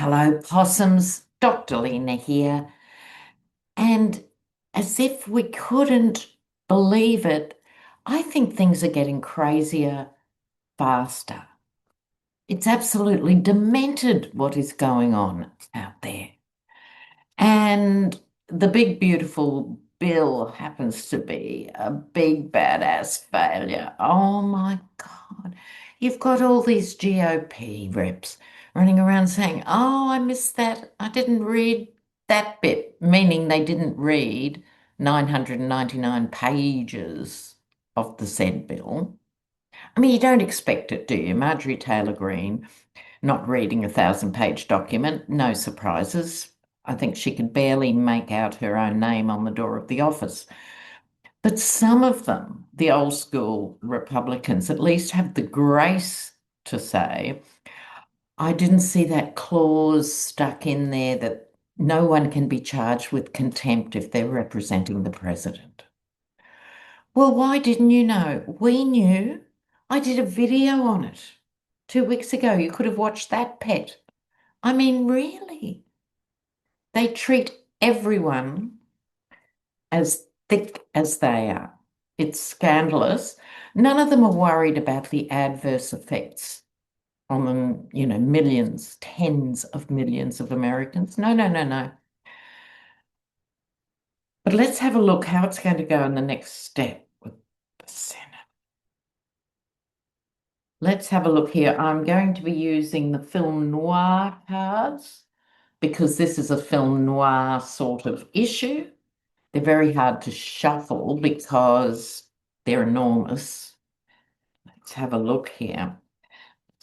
Hello, possums. Dr. Lena here. And as if we couldn't believe it, I think things are getting crazier faster. It's absolutely demented what is going on out there. And the big, beautiful bill happens to be a big, badass failure. Oh my God. You've got all these GOP reps running around saying, oh, I missed that. I didn't read that bit, meaning they didn't read 999 pages of the said bill. I mean, you don't expect it, do you? Marjorie Taylor Greene not reading a 1,000-page document, no surprises. I think she could barely make out her own name on the door of the office. But some of them, the old school Republicans, at least have the grace to say, I didn't see that clause stuck in there that no one can be charged with contempt if they're representing the president. Well, why didn't you know? We knew. I did a video on it 2 weeks ago. You could have watched that, pet. I mean, really? They treat everyone as thick as they are. It's scandalous. None of them are worried about the adverse effects on them, millions, tens of millions of Americans. No, no, no, no. But let's have a look how it's going to go in the next step with the Senate. Let's have a look here. I'm going to be using the film noir cards because this is a film noir sort of issue. They're very hard to shuffle because they're enormous. Let's have a look here.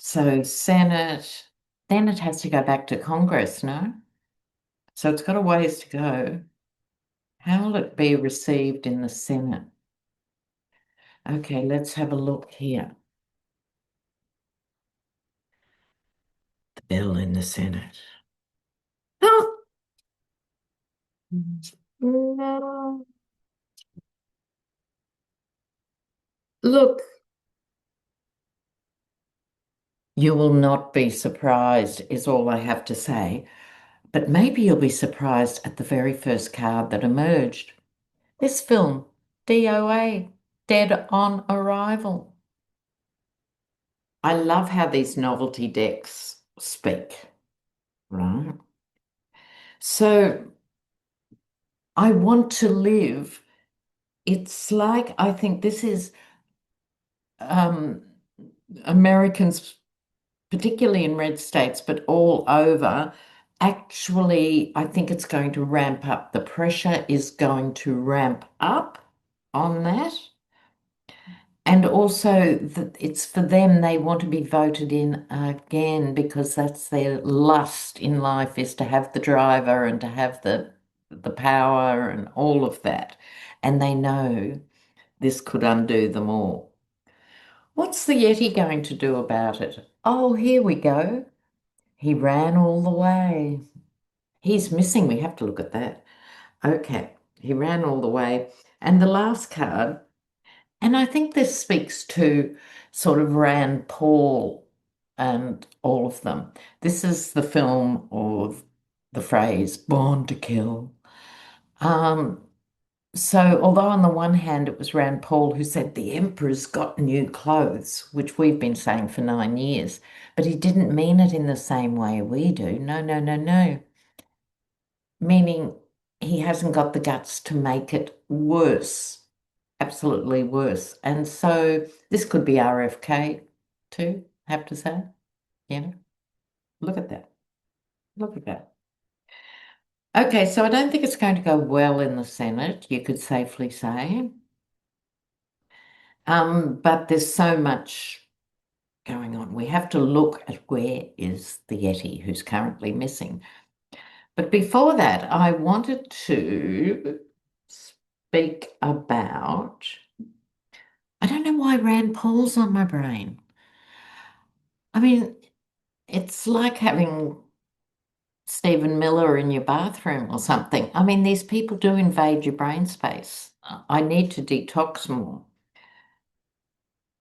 So Senate, then it has to go back to Congress, no? So it's got a ways to go. How will it be received in the Senate? Okay, let's have a look here. The bill in the Senate. Oh, no. Look, you will not be surprised, is all I have to say. But maybe you'll be surprised at the very first card that emerged. This film, DOA, Dead on Arrival. I love how these novelty decks speak, right? So I want to live. It's like, I think this is um, Americans, particularly in red states, but all over. Actually, I think it's going to ramp up. The pressure is going to ramp up on that. And also, it's for them, they want to be voted in again because that's their lust in life is to have the driver and to have the power and all of that. And they know this could undo them all. What's the Yeti going to do about it? Oh, here we go. He ran all the way. He's missing. We have to look at that. Okay, he ran all the way. And the last card. And I think this speaks to sort of Rand Paul and all of them. This is the film or the phrase born to kill. Um, so, although on the one hand it was Rand Paul who said the emperor's got new clothes, which we've been saying for 9 years, but he didn't mean it in the same way we do. No, no, no, no. Meaning he hasn't got the guts to make it worse, absolutely worse. And so this could be RFK too, I have to say. You know, look at that. Look at that. Okay, so I don't think it's going to go well in the Senate, you could safely say. But there's so much going on. We have to look at where is the Yeti who's currently missing. But before that, I wanted to speak about, I don't know why Rand Paul's on my brain. I mean, it's like having Stephen Miller in your bathroom or something. I mean, these people do invade your brain space. I need to detox more.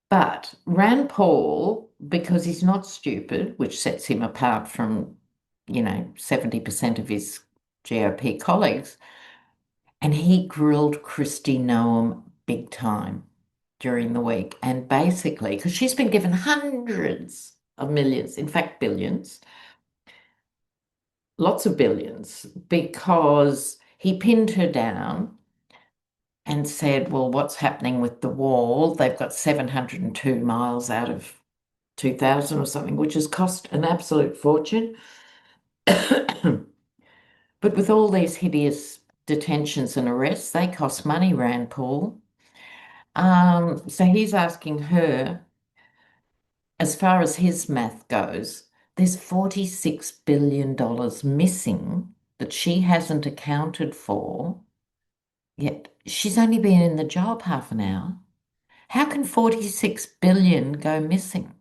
But Rand Paul, because he's not stupid, which sets him apart from, 70% of his GOP colleagues. And he grilled Christy Noam big time during the week. And basically, because she's been given hundreds of millions, in fact, billions, lots of billions, because he pinned her down and said, well, what's happening with the wall? They've got 702 miles out of 2000 or something, which has cost an absolute fortune. But with all these hideous detentions and arrests, they cost money, Rand Paul. So he's asking her, as far as his math goes, there's $46 billion missing that she hasn't accounted for, yet she's only been in the job half an hour. How can 46 billion go missing?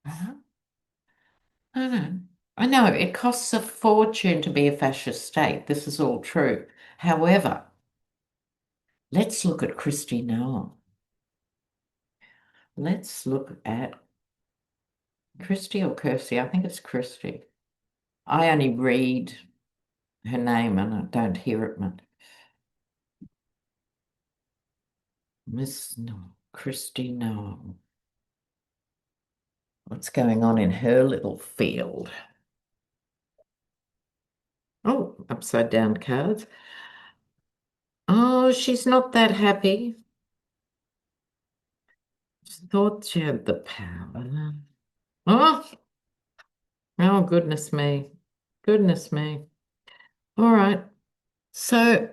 Huh? I know. I know it costs a fortune to be a fascist state. This is all true. However, let's look at Christy Noel. Let's look at Christy or Kirsty. I think it's Christy. I only read her name and I don't hear it much. Miss no, Christy Noel. What's going on in her little field? Oh, upside down cards. Oh, she's not that happy. She thought she had the power. Oh, oh, goodness me. Goodness me. All right. So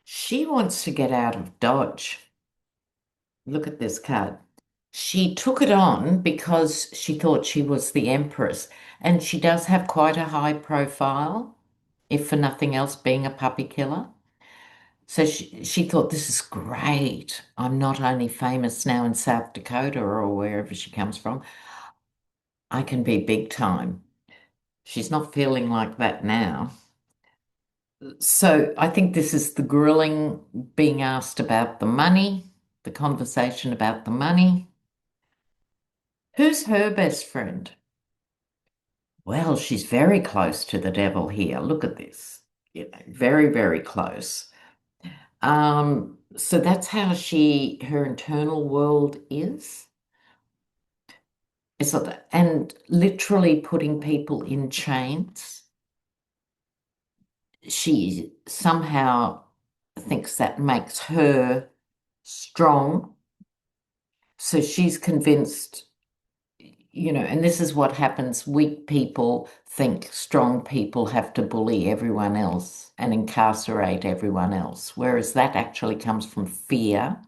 she wants to get out of Dodge. Look at this card. She took it on because she thought she was the Empress, and she does have quite a high profile, if for nothing else, being a puppy killer. So she thought, this is great. I'm not only famous now in South Dakota or wherever she comes from, I can be big time. She's not feeling like that now. So I think this is the grilling, being asked about the money, the conversation about the money. Who's her best friend? Well, she's very close to the devil here. Look at this. Very, very close. So that's how her internal world is. It's like that. And literally putting people in chains. She somehow thinks that makes her strong. So she's convinced, and this is what happens. Weak people think strong people have to bully everyone else and incarcerate everyone else, whereas that actually comes from fear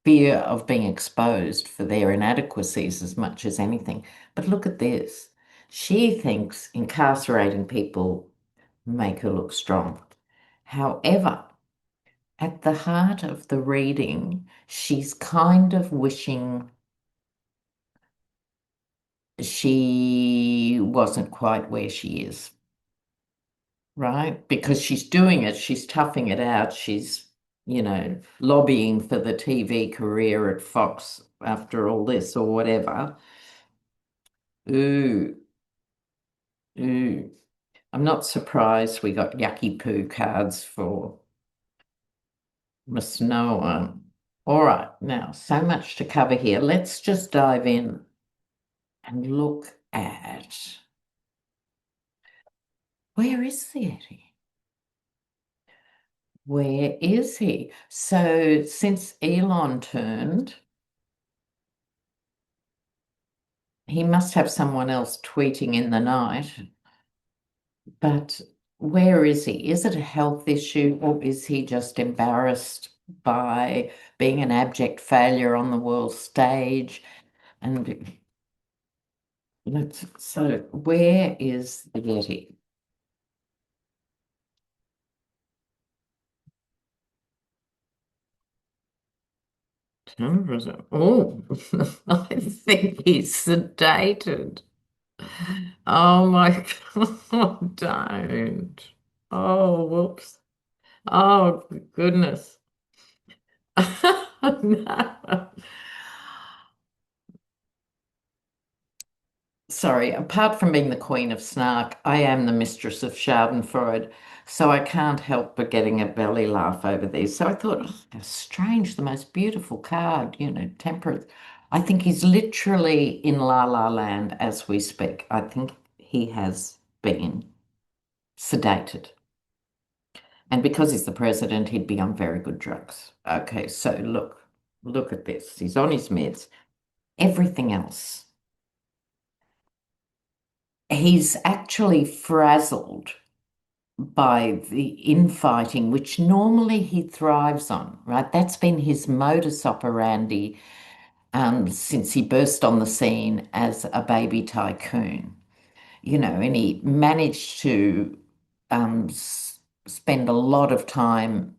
of being exposed for their inadequacies as much as anything. But look at this. She thinks incarcerating people make her look strong. However, at the heart of the reading, she's kind of wishing she wasn't quite where she is, right? Because she's doing it, she's toughing it out, she's, lobbying for the TV career at Fox after all this or whatever. Ooh, ooh. I'm not surprised we got yucky poo cards for Miss Noah. All right, now, so much to cover here. Let's just dive in and look at where is the Yeti? Where is he? So since Elon turned, he must have someone else tweeting in the night. But where is he? Is it a health issue or is he just embarrassed by being an abject failure on the world stage? And so where is the Yeti? Oh, I think he's sedated. Oh my God, don't. Oh, whoops. Oh, goodness. No. Sorry, apart from being the queen of snark, I am the mistress of Schadenfreude, so I can't help but getting a belly laugh over these. So I thought, oh, how strange, the most beautiful card, temperance. I think he's literally in La La Land as we speak. I think he has been sedated. And because he's the president, he'd be on very good drugs. Okay, so look at this. He's on his meds. Everything else. He's actually frazzled by the infighting, which normally he thrives on, right? That's been his modus operandi since he burst on the scene as a baby tycoon, and he managed to spend a lot of time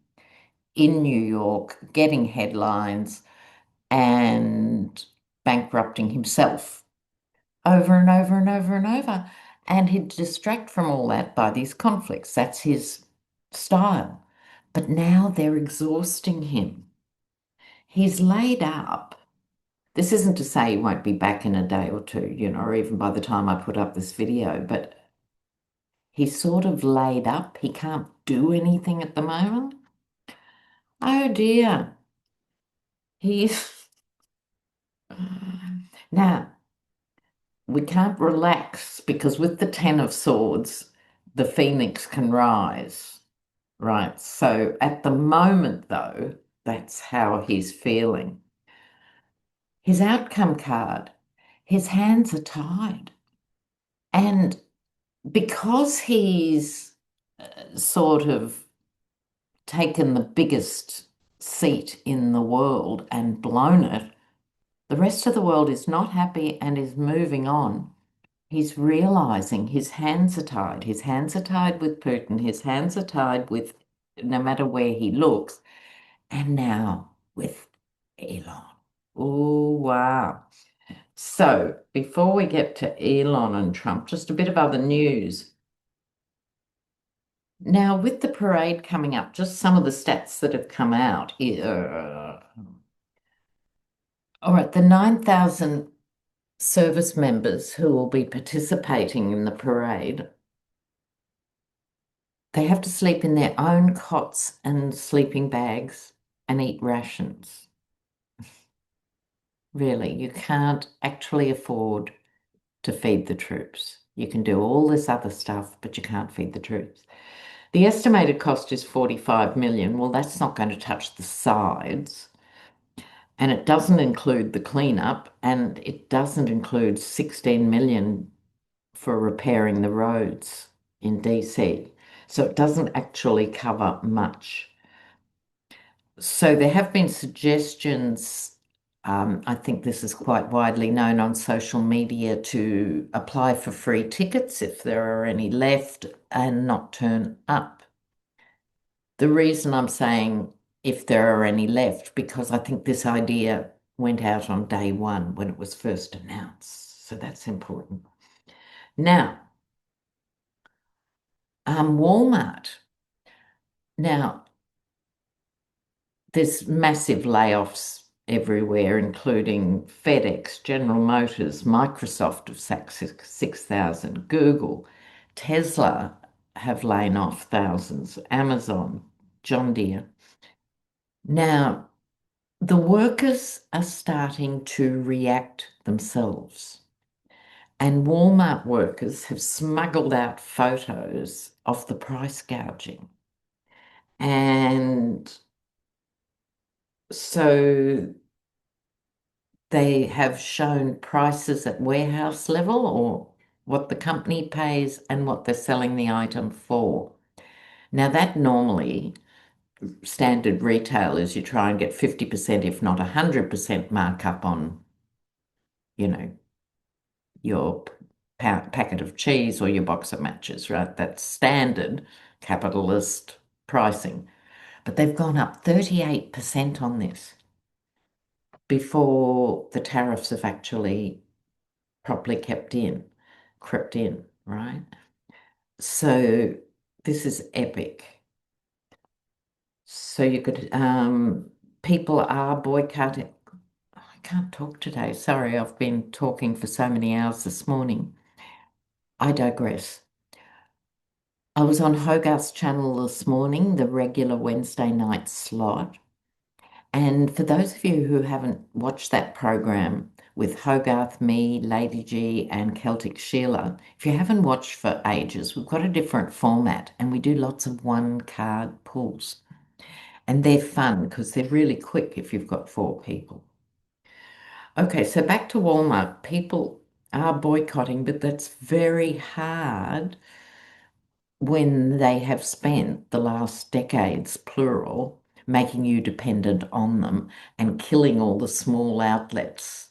in New York getting headlines and bankrupting himself over and over and over and over. And he'd distract from all that by these conflicts. That's his style. But now they're exhausting him. He's laid up. This isn't to say he won't be back in a day or two, or even by the time I put up this video, but he's sort of laid up. He can't do anything at the moment. Oh dear. He's now we can't relax because with the Ten of Swords, the Phoenix can rise, right? So at the moment, though, that's how he's feeling. His outcome card, his hands are tied. And because he's sort of taken the biggest seat in the world and blown it, the rest of the world is not happy and is moving on. He's realizing his hands are tied. His hands are tied with Putin. His hands are tied with no matter where he looks. And now with Elon. Oh, wow. So before we get to Elon and Trump, just a bit of other news. Now, with the parade coming up, just some of the stats that have come out. All right, the 9,000 service members who will be participating in the parade, they have to sleep in their own cots and sleeping bags and eat rations. Really, you can't actually afford to feed the troops. You can do all this other stuff, but you can't feed the troops. The estimated cost is 45 million. Well, that's not going to touch the sides. And it doesn't include the cleanup, and it doesn't include 16 million for repairing the roads in DC. So it doesn't actually cover much. So there have been suggestions, I think this is quite widely known on social media, to apply for free tickets if there are any left and not turn up. The reason I'm saying if there are any left, because I think this idea went out on day one when it was first announced. So that's important. Now, Walmart. Now, there's massive layoffs everywhere, including FedEx, General Motors, Microsoft have sacked 6,000, Google, Tesla have laid off thousands, Amazon, John Deere. Now, the workers are starting to react themselves. And Walmart workers have smuggled out photos of the price gouging. And so they have shown prices at warehouse level or what the company pays and what they're selling the item for. Now, that normally standard retailers, you try and get 50%, if not 100% markup on, your packet of cheese or your box of matches, right? That's standard capitalist pricing. But they've gone up 38% on this before the tariffs have actually properly crept in, right? So this is epic. So you could, people are boycotting. can't talk today. Sorry, I've been talking for so many hours this morning. I digress. I was on Hogarth's channel this morning, the regular Wednesday night slot. And for those of you who haven't watched that program with Hogarth, me, Lady G, and Celtic Sheila, if you haven't watched for ages, we've got a different format and we do lots of one card pulls. And they're fun because they're really quick if you've got four people. Okay, so back to Walmart. People are boycotting, but that's very hard when they have spent the last decades, plural, making you dependent on them and killing all the small outlets,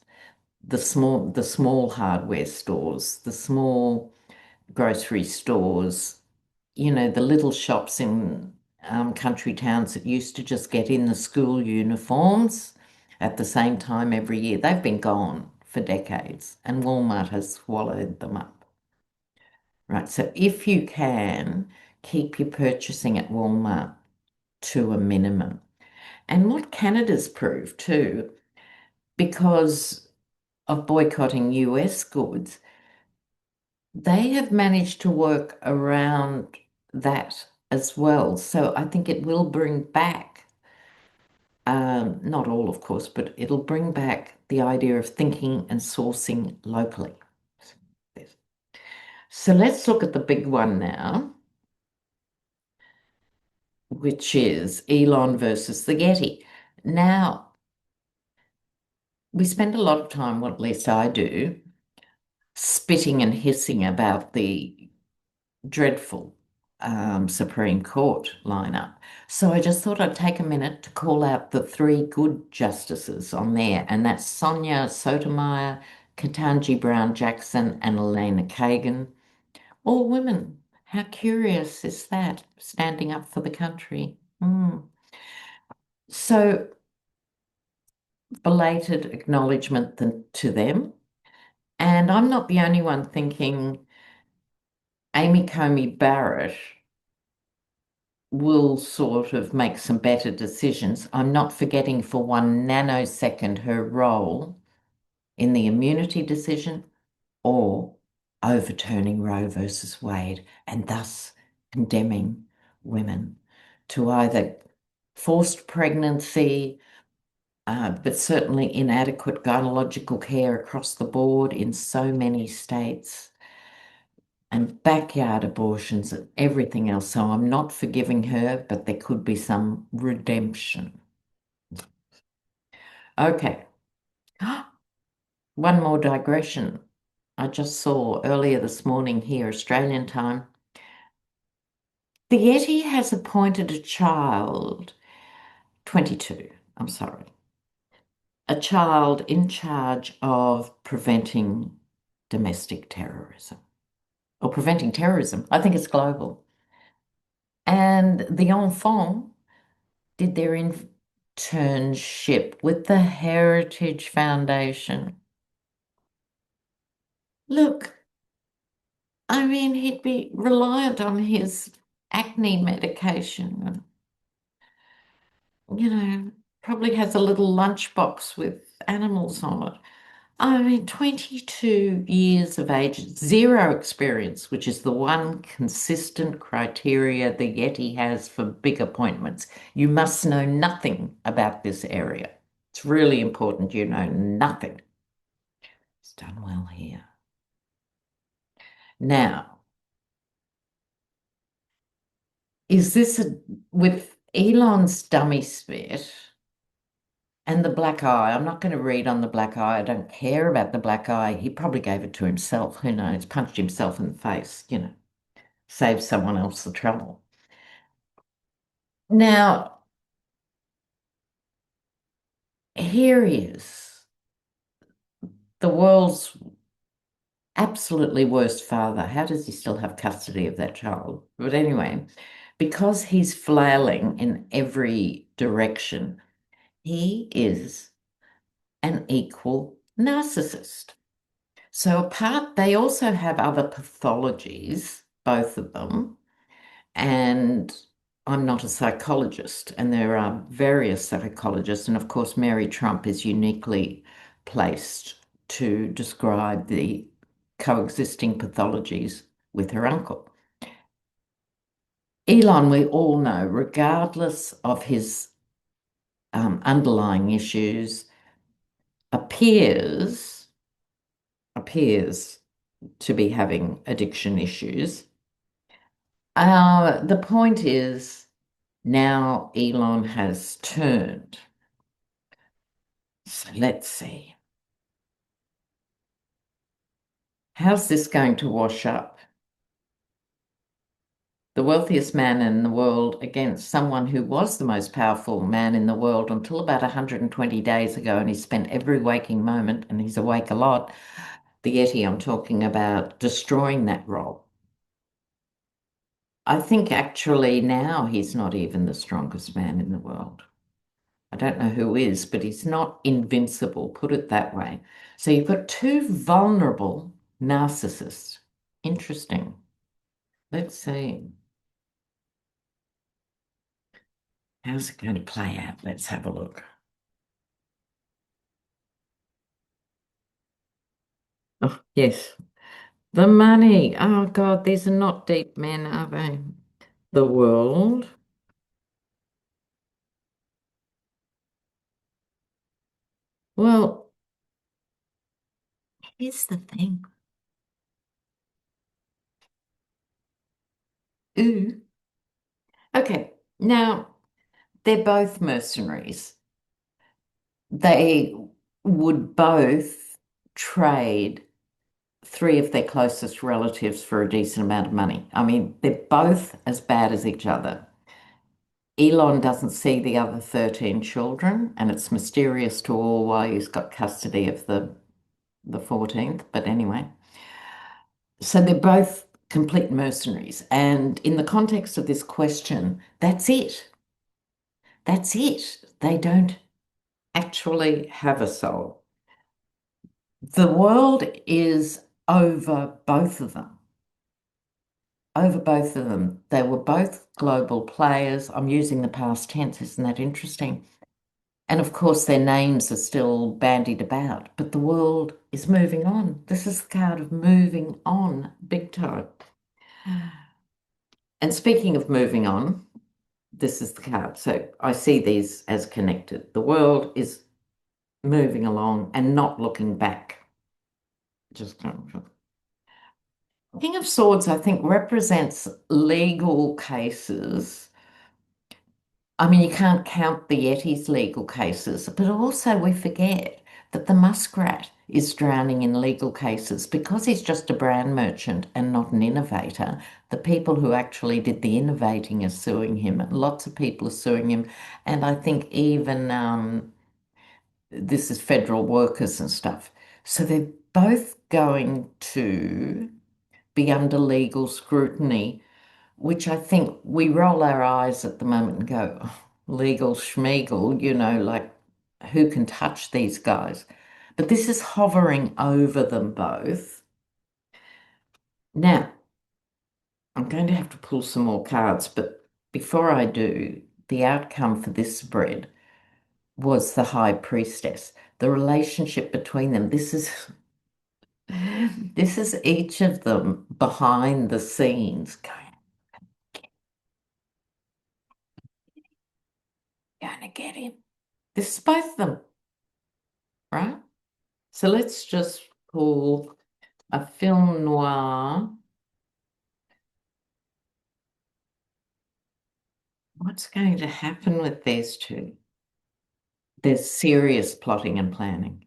the small hardware stores, the small grocery stores, the little shops in country towns that used to just get in the school uniforms at the same time every year. They've been gone for decades, and Walmart has swallowed them up. Right, so if you can, keep your purchasing at Walmart to a minimum. And what Canada's proved too, because of boycotting US goods, they have managed to work around that as well. So I think it will bring back, not all, of course, but it'll bring back the idea of thinking and sourcing locally. So let's look at the big one now, which is Elon versus the Yeti. Now, we spend a lot of time, well, at least I do, spitting and hissing about the dreadful Supreme Court lineup. So I just thought I'd take a minute to call out the three good justices on there, and that's Sonia Sotomayor, Ketanji Brown Jackson, and Elena Kagan. All women. How curious is that? Standing up for the country. So, belated acknowledgement to them. And I'm not the only one thinking Amy Coney Barrett will sort of make some better decisions. I'm not forgetting for 1 nanosecond her role in the immunity decision or overturning Roe versus Wade and thus condemning women to either forced pregnancy, but certainly inadequate gynecological care across the board in so many states, and backyard abortions and everything else. So I'm not forgiving her, but there could be some redemption. Okay. One more digression. I just saw earlier this morning here, Australian time, the Yeti has appointed a child, 22, I'm sorry, a child in charge of preventing domestic terrorism or preventing terrorism. I think it's global. And the enfant did their internship with the Heritage Foundation. Look, I mean, he'd be reliant on his acne medication. Probably has a little lunchbox with animals on it. I mean, 22 years of age, zero experience, which is the one consistent criteria the Yeti has for big appointments. You must know nothing about this area. It's really important you know nothing. It's done well here. Now, is this with Elon's dummy spit and the black eye? I'm not going to read on the black eye. I don't care about the black eye. He probably gave it to himself. Who knows? Punched himself in the face, save someone else the trouble. Now, here he is, the world's absolutely worst father. How does he still have custody of that child? But anyway, because he's flailing in every direction, he is an equal narcissist. So they also have other pathologies, both of them, and I'm not a psychologist, and there are various psychologists, and of course, Mary Trump is uniquely placed to describe the coexisting pathologies with her uncle. Elon, we all know, regardless of his underlying issues, appears appears to be having addiction issues. The point is now Elon has turned. So let's see. How's this going to wash up? The wealthiest man in the world against someone who was the most powerful man in the world until about 120 days ago, and he spent every waking moment, and he's awake a lot, the Yeti I'm talking about, destroying that role. I think actually now he's not even the strongest man in the world. I don't know who is, but he's not invincible, put it that way. So you've got two vulnerable narcissists. Interesting. Let's see. How's it going to play out? Let's have a look. Oh, yes. The money. Oh, God, these are not deep men, are they? The world. Well, here's the thing. Ooh. Okay. Now, they're both mercenaries. They would both trade three of their closest relatives for a decent amount of money. I mean, they're both as bad as each other. Elon doesn't see the other 13 children, and it's mysterious to all why he's got custody of the 14th. But anyway, so they're both complete mercenaries. And in the context of this question, that's it. That's it. They don't actually have a soul. The world is over both of them. Over both of them. They were both global players. I'm using the past tense. Isn't that interesting? And of course, their names are still bandied about, but the world is moving on. This is the card of moving on big time. And speaking of moving on, this is the card. So I see these as connected. The world is moving along and not looking back. Just King of Swords, I think, represents legal cases. I mean, you can't count the Yeti's legal cases, but also we forget that the muskrat is drowning in legal cases because he's just a brand merchant and not an innovator. The people who actually did the innovating are suing him. Lots of people are suing him. And I think even this is federal workers and stuff. So they're both going to be under legal scrutiny, which I think we roll our eyes at the moment and go, "Oh, legal schmeagle, like who can touch these guys?" But this is hovering over them both. Now, I'm going to have to pull some more cards, but before I do, the outcome for this spread was the High Priestess. The relationship between them. This is each of them behind the scenes going to get him. This is both of them, right? So let's just pull a film noir. What's going to happen with these two? There's serious plotting and planning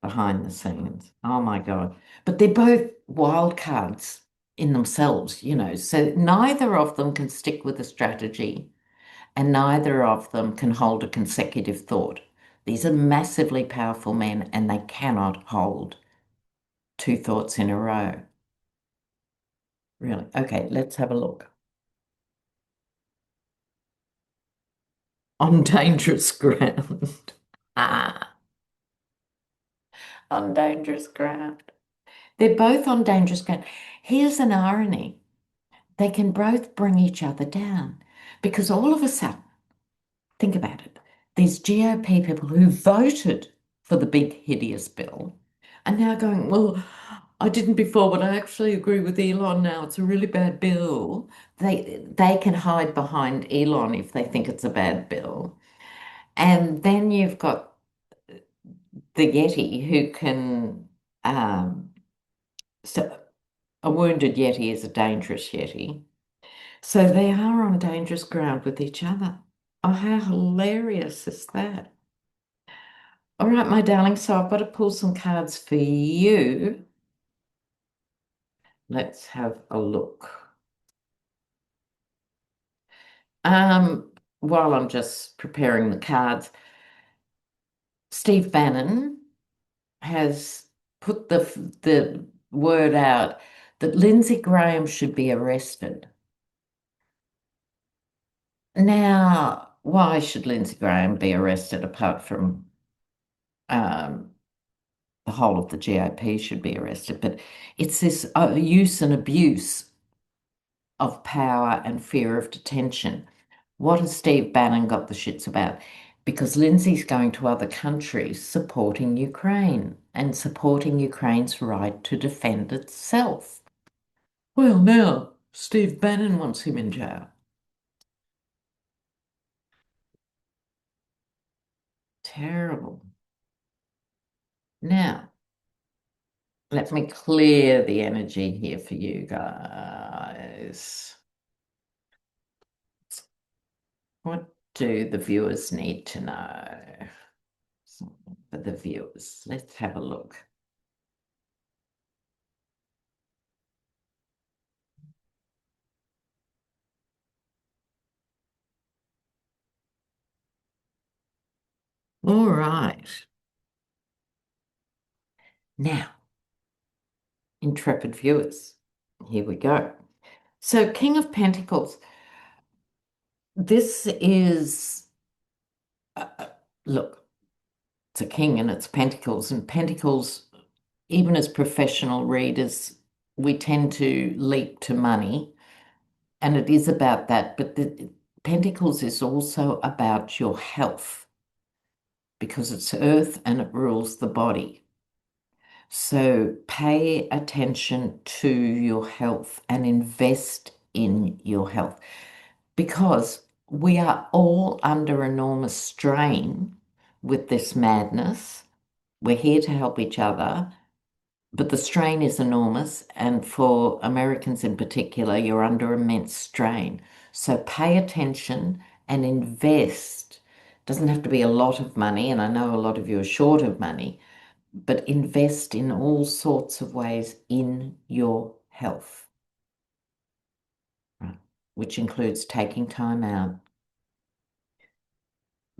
behind the scenes. Oh my God. But they're both wild cards in themselves. So neither of them can stick with a strategy and neither of them can hold a consecutive thought. These are massively powerful men and they cannot hold two thoughts in a row. Really. Okay, let's have a look. On dangerous ground. Ah, on dangerous ground. They're both on dangerous ground. Here's an irony. They can both bring each other down because all of a sudden, think about it, these GOP people who voted for the big, hideous bill, and now going, well, I didn't before, but I actually agree with Elon now. It's a really bad bill. They can hide behind Elon if they think it's a bad bill. And then you've got the Yeti who can so a wounded Yeti is a dangerous Yeti. So they are on dangerous ground with each other. Oh, how hilarious is that? All right, my darling, so I've got to pull some cards for you. Let's have a look. Um, while I'm just preparing the cards, Steve Bannon has put the word out that Lindsey Graham should be arrested. Now, why should Lindsey Graham be arrested apart from um, the whole of the GOP should be arrested? But it's this use and abuse of power and fear of detention. What has Steve Bannon got the shits about? Because Lindsay's going to other countries supporting Ukraine and supporting Ukraine's right to defend itself. Well, now, Steve Bannon wants him in jail. Terrible. Now, let me clear the energy here for you guys. What do the viewers need to know? For the viewers, let's have a look. All right. Now, intrepid viewers, here we go. So, King of Pentacles, this is, look, it's a king and it's pentacles, and pentacles, even as professional readers, we tend to leap to money, and it is about that, but the pentacles is also about your health because it's earth and it rules the body. So pay attention to your health and invest in your health because we are all under enormous strain with this madness. We're here to help each other, but the strain is enormous. And for Americans in particular, you're under immense strain. So pay attention and invest. Doesn't have to be a lot of money, and I know a lot of you are short of money, but invest in all sorts of ways in your health, right? Which includes taking time out,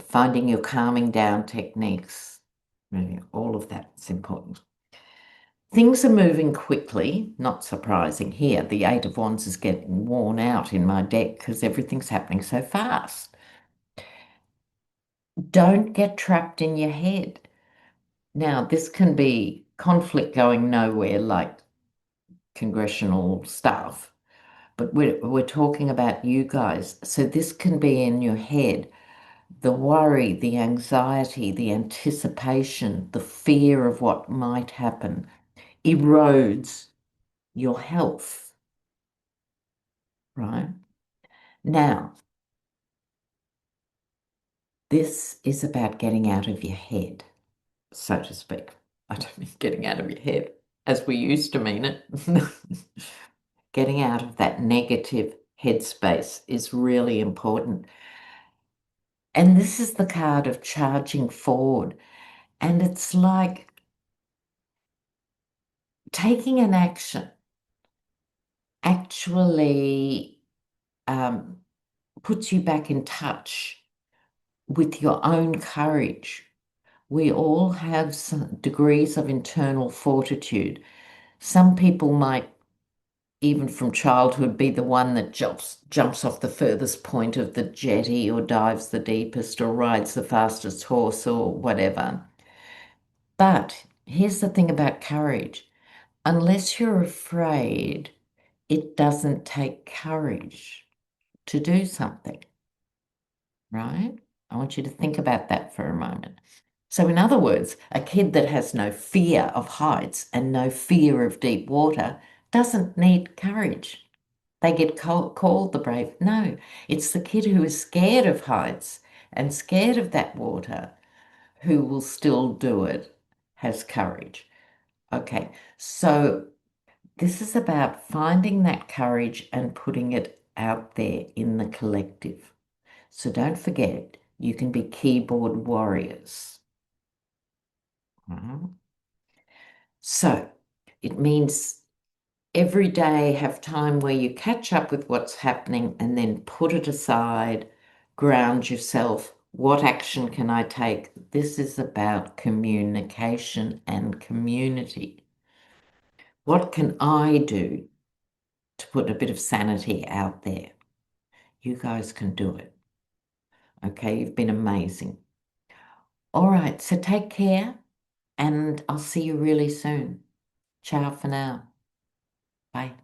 finding your calming down techniques. Really, all of that is important. Things are moving quickly, not surprising here. The Eight of Wands is getting worn out in my deck because everything's happening so fast. Don't get trapped in your head. Now, this can be conflict going nowhere, like congressional stuff, but we're talking about you guys. So this can be in your head. The worry, the anxiety, the anticipation, the fear of what might happen erodes your health, right? Now, this is about getting out of your head, so to speak. I don't mean getting out of your head as we used to mean it. Getting out of that negative headspace is really important. And this is the card of charging forward. And it's like taking an action actually puts you back in touch with your own courage. We all have some degrees of internal fortitude. Some people might, even from childhood, be the one that jumps off the furthest point of the jetty or dives the deepest or rides the fastest horse or whatever. But here's the thing about courage. Unless you're afraid, it doesn't take courage to do something, right? I want you to think about that for a moment. So, in other words, a kid that has no fear of heights and no fear of deep water doesn't need courage. They get called the brave. No, it's the kid who is scared of heights and scared of that water who will still do it, has courage. Okay, so this is about finding that courage and putting it out there in the collective. So don't forget, you can be keyboard warriors. Mhm. So it means every day have time where you catch up with what's happening and then put it aside, ground yourself. What action can I take? This is about communication and community. What can I do to put a bit of sanity out there? You guys can do it. Okay, you've been amazing. All right, so take care and I'll see you really soon. Ciao for now. Bye.